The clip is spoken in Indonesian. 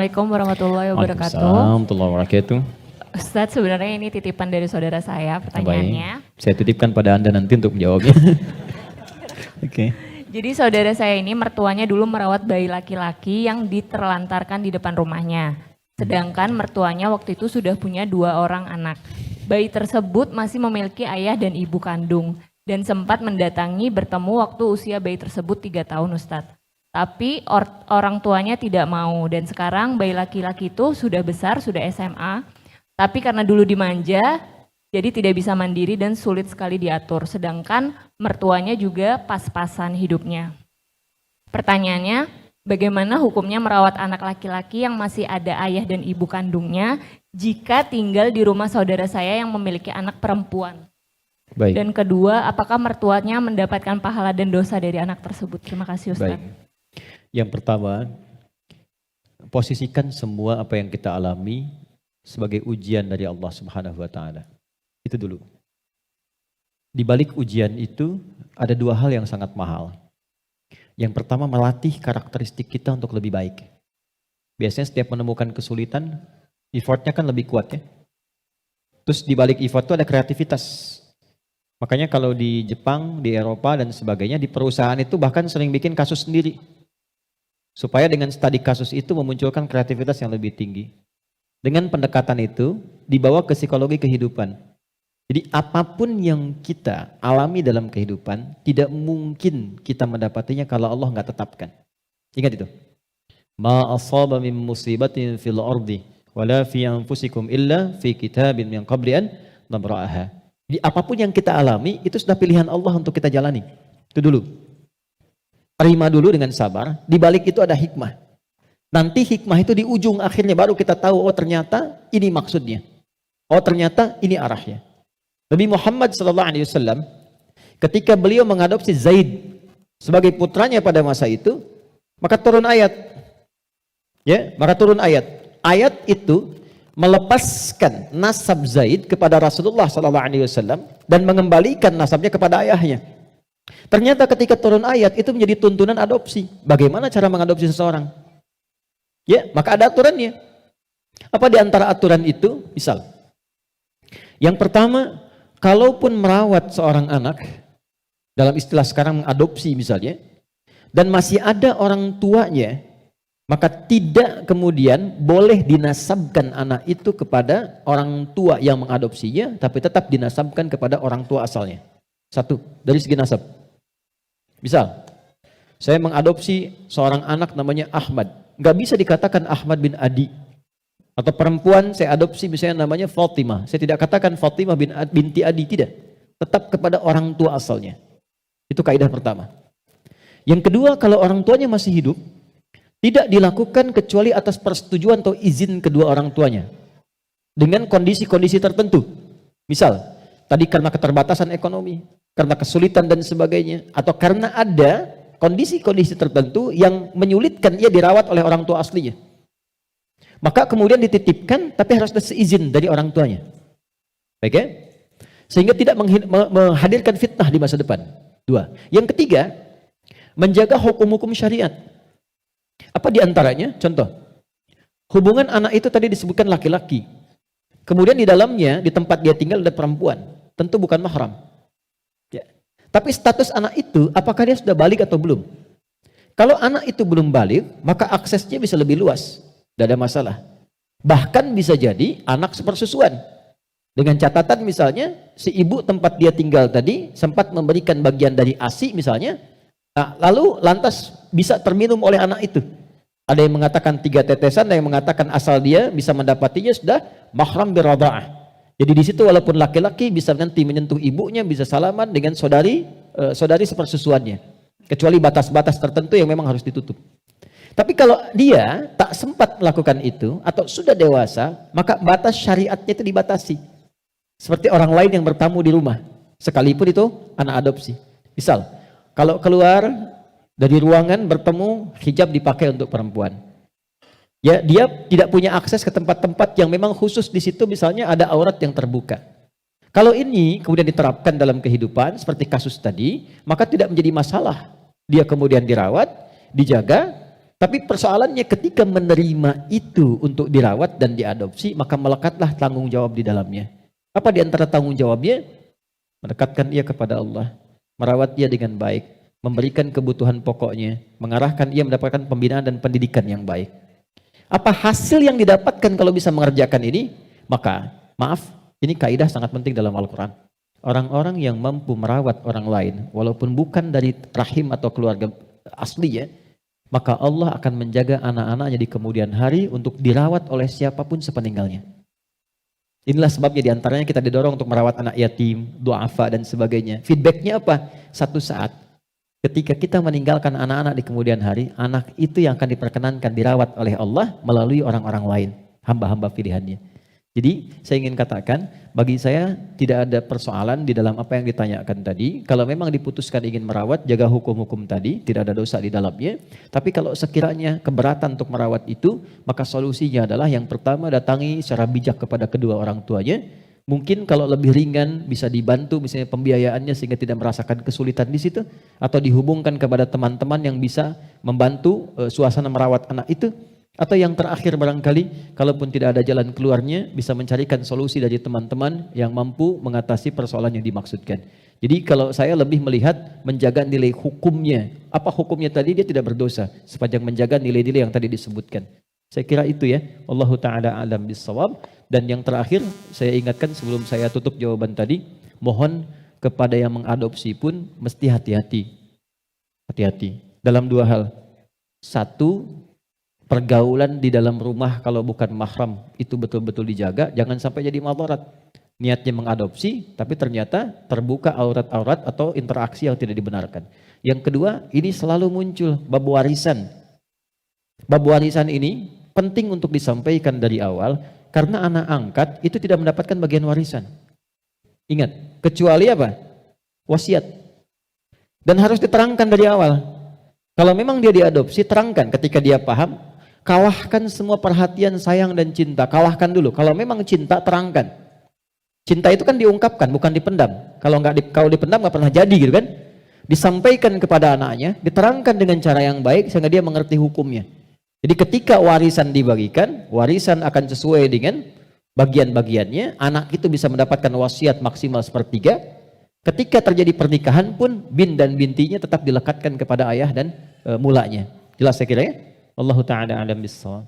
Assalamualaikum warahmatullahi wabarakatuh. Waalaikumsalam warahmatullahi wabarakatuh. Ustadz, sebenarnya ini titipan dari saudara saya, pertanyaannya. Baik. Saya titipkan pada Anda nanti untuk menjawabnya. Oke. Jadi saudara saya ini mertuanya dulu merawat bayi laki-laki yang diterlantarkan di depan rumahnya. Sedangkan mertuanya waktu itu sudah punya 2 orang anak. Bayi tersebut masih memiliki ayah dan ibu kandung. Dan sempat mendatangi bertemu waktu usia bayi tersebut 3 tahun Ustadz. Tapi orang tuanya tidak mau dan sekarang bayi laki-laki itu sudah besar, sudah SMA. Tapi karena dulu dimanja, jadi tidak bisa mandiri dan sulit sekali diatur. Sedangkan mertuanya juga pas-pasan hidupnya. Pertanyaannya, bagaimana hukumnya merawat anak laki-laki yang masih ada ayah dan ibu kandungnya jika tinggal di rumah saudara saya yang memiliki anak perempuan? Baik. Dan kedua, apakah mertuanya mendapatkan pahala dan dosa dari anak tersebut? Terima kasih Ustaz. Baik. Yang pertama, posisikan semua apa yang kita alami sebagai ujian dari Allah Subhanahu wa taala. Itu dulu. Di balik ujian itu ada 2 hal yang sangat mahal. Yang pertama, melatih karakteristik kita untuk lebih baik. Biasanya setiap menemukan kesulitan, effortnya kan lebih kuat ya. Terus di balik effort itu ada kreativitas. Makanya kalau di Jepang, di Eropa dan sebagainya, di perusahaan itu bahkan sering bikin kasus sendiri. Supaya dengan studi kasus itu memunculkan kreativitas yang lebih tinggi. Dengan pendekatan itu dibawa ke psikologi kehidupan. Jadi apapun yang kita alami dalam kehidupan tidak mungkin kita mendapatinya kalau Allah nggak tetapkan. Ingat itu. Ma asaba min musibatin fil ardi wala fi anfusikum illa fi kitabin min qabli an nabra'aha. Jadi apapun yang kita alami itu sudah pilihan Allah untuk kita jalani. Itu dulu. Terima dulu dengan sabar, di balik itu ada hikmah. Nanti hikmah itu di ujung akhirnya baru kita tahu, oh ternyata ini maksudnya. Oh ternyata ini arahnya. Nabi Muhammad SAW ketika beliau mengadopsi Zaid sebagai putranya pada masa itu, maka turun ayat. Ya, maka turun ayat. Ayat itu melepaskan nasab Zaid kepada Rasulullah SAW dan mengembalikan nasabnya kepada ayahnya. Ternyata ketika turun ayat itu menjadi tuntunan adopsi. Bagaimana cara mengadopsi seseorang? Ya, maka ada aturannya. Apa di antara aturan itu? Misal, yang pertama, kalaupun merawat seorang anak, dalam istilah sekarang mengadopsi misalnya, dan masih ada orang tuanya, maka tidak kemudian boleh dinasabkan anak itu kepada orang tua yang mengadopsinya, tapi tetap dinasabkan kepada orang tua asalnya. 1, dari segi nasab. Misal, saya mengadopsi seorang anak namanya Ahmad. Nggak bisa dikatakan Ahmad bin Adi. Atau perempuan saya adopsi misalnya namanya Fatimah. Saya tidak katakan Fatimah binti Adi, tidak. Tetap kepada orang tua asalnya. Itu kaidah pertama. Yang kedua, kalau orang tuanya masih hidup, tidak dilakukan kecuali atas persetujuan atau izin kedua orang tuanya. Dengan kondisi-kondisi tertentu. Misal, tadi karena keterbatasan ekonomi, karena kesulitan dan sebagainya, atau karena ada kondisi-kondisi tertentu yang menyulitkan ia dirawat oleh orang tua aslinya. Maka kemudian dititipkan, tapi harus ada seizin dari orang tuanya. Baik ya? Sehingga tidak menghadirkan fitnah di masa depan. 2. Yang ketiga, menjaga hukum-hukum syariat. Apa di antaranya? Contoh, hubungan anak itu tadi disebutkan laki-laki. Kemudian di dalamnya, di tempat dia tinggal ada perempuan. Tentu bukan mahram. Ya. Tapi status anak itu, apakah dia sudah balik atau belum? Kalau anak itu belum balik, maka aksesnya bisa lebih luas. Tidak ada masalah. Bahkan bisa jadi anak sepersusuan. Dengan catatan misalnya, si ibu tempat dia tinggal tadi sempat memberikan bagian dari ASI misalnya, nah, lalu lantas bisa terminum oleh anak itu. Ada yang mengatakan 3 tetesan, ada yang mengatakan asal dia bisa mendapatinya sudah mahram biradha'ah. Jadi di situ walaupun laki-laki bisa nanti menyentuh ibunya, bisa salaman dengan saudari sepersusuannya. Kecuali batas-batas tertentu yang memang harus ditutup. Tapi kalau dia tak sempat melakukan itu atau sudah dewasa, maka batas syariatnya itu dibatasi. Seperti orang lain yang bertamu di rumah, sekalipun itu anak adopsi. Misal, kalau keluar dari ruangan bertemu, hijab dipakai untuk perempuan. Ya, dia tidak punya akses ke tempat-tempat yang memang khusus di situ, misalnya ada aurat yang terbuka. Kalau ini kemudian diterapkan dalam kehidupan seperti kasus tadi, maka tidak menjadi masalah. Dia kemudian dirawat, dijaga, Tapi persoalannya ketika menerima itu untuk dirawat dan diadopsi, maka melekatlah tanggung jawab di dalamnya. Apa di antara tanggung jawabnya? Mendekatkan ia kepada Allah, merawat ia dengan baik, memberikan kebutuhan pokoknya, mengarahkan ia mendapatkan pembinaan dan pendidikan yang baik. Apa hasil yang didapatkan kalau bisa mengerjakan ini? Maka, maaf, ini kaidah sangat penting dalam Al-Quran. Orang-orang yang mampu merawat orang lain, walaupun bukan dari rahim atau keluarga asli ya, maka Allah akan menjaga anak-anaknya di kemudian hari untuk dirawat oleh siapapun sepeninggalnya. Inilah sebabnya diantaranya kita didorong untuk merawat anak yatim, du'afa dan sebagainya. Feedbacknya apa? Satu saat ketika kita meninggalkan anak-anak di kemudian hari, anak itu yang akan diperkenankan dirawat oleh Allah melalui orang-orang lain, hamba-hamba pilihannya. Jadi saya ingin katakan, bagi saya tidak ada persoalan di dalam apa yang ditanyakan tadi. Kalau memang diputuskan ingin merawat, jaga hukum-hukum tadi, tidak ada dosa di dalamnya. Tapi kalau sekiranya keberatan untuk merawat itu, maka solusinya adalah yang pertama datangi secara bijak kepada kedua orang tuanya. Mungkin kalau lebih ringan bisa dibantu misalnya pembiayaannya sehingga tidak merasakan kesulitan di situ. Atau dihubungkan kepada teman-teman yang bisa membantu suasana merawat anak itu. Atau yang terakhir barangkali, kalaupun tidak ada jalan keluarnya, bisa mencarikan solusi dari teman-teman yang mampu mengatasi persoalan yang dimaksudkan. Jadi kalau saya lebih melihat menjaga nilai hukumnya. Apa hukumnya tadi? Dia tidak berdosa, sepanjang menjaga nilai-nilai yang tadi disebutkan. Saya kira itu ya. Allahu ta'ala alam bisawab. Dan yang terakhir, saya ingatkan sebelum saya tutup jawaban tadi, mohon kepada yang mengadopsi pun mesti hati-hati. Hati-hati. Dalam dua hal. Satu, pergaulan di dalam rumah kalau bukan mahram itu betul-betul dijaga, jangan sampai jadi madarat. Niatnya mengadopsi tapi ternyata terbuka aurat-aurat atau interaksi yang tidak dibenarkan. Yang kedua, ini selalu muncul bab warisan. Bab warisan ini penting untuk disampaikan dari awal karena anak angkat itu tidak mendapatkan bagian warisan. Ingat, kecuali apa? Wasiat. Dan harus diterangkan dari awal. Kalau memang dia diadopsi, terangkan ketika dia paham. Kalahkan semua perhatian, sayang dan cinta. Kalahkan dulu. Kalau memang cinta, terangkan. Cinta itu kan diungkapkan, bukan dipendam. Kalau dipendam nggak pernah jadi gitu kan. Disampaikan kepada anaknya, diterangkan dengan cara yang baik sehingga dia mengerti hukumnya. Jadi ketika warisan dibagikan, warisan akan sesuai dengan bagian-bagiannya. Anak itu bisa mendapatkan wasiat maksimal sepertiga. Ketika terjadi pernikahan pun, bin dan bintinya tetap dilekatkan kepada ayah dan mulanya. Jelas saya kira ya? Allahu ta'ala alam bissawab.